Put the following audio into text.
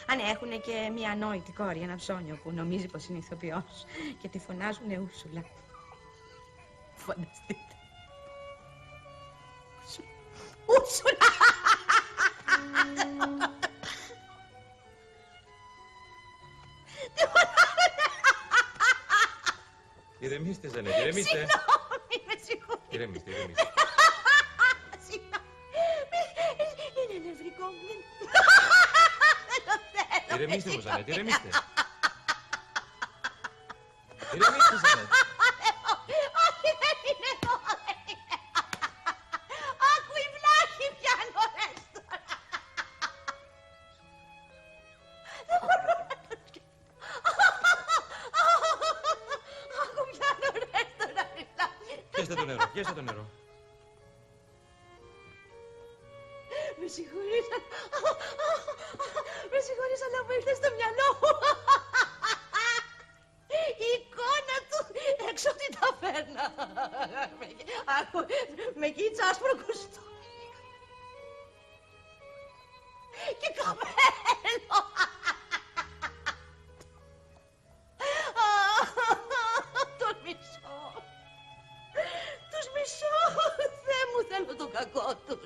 Αν έχουν και μια ανόητη κόρη, ένα ψώνιο που νομίζει πως είναι ηθοποιός και τη φωνάζουν Ούρσουλα. Φανταστείτε. Ούρσουλα! Ηρεμήστε, Ζανέτη, ηρεμήστε. Συγγνώμη, με συγχωρείτε. Ηρεμήστε, ηρεμήστε. Συγγνώμη. Είναι νευρικό μου. Ηρεμήστε μου, Ζανέτη, ηρεμήστε. Ηρεμήστε, Ζανέτη. Όχι, δεν είναι εδώ. Άκου η βλάχη πιάνω ρέστορα. Δεν μπορώ να το σκεφτώ. Άκου πιάνω ρέστορα. Πιέστε το νερό, πιέστε το νερό. Με συγχωρείς. Με συγχωρείς, αλλά μου ήρθε στο μυαλό μου. Η εικόνα του έξω από την ταβέρνα. Με κοίτσα άσπρο κουστούμι. Και καπέλο. Τον μισώ. Τους μισώ. Θεέ μου, θέλω το κακό τους.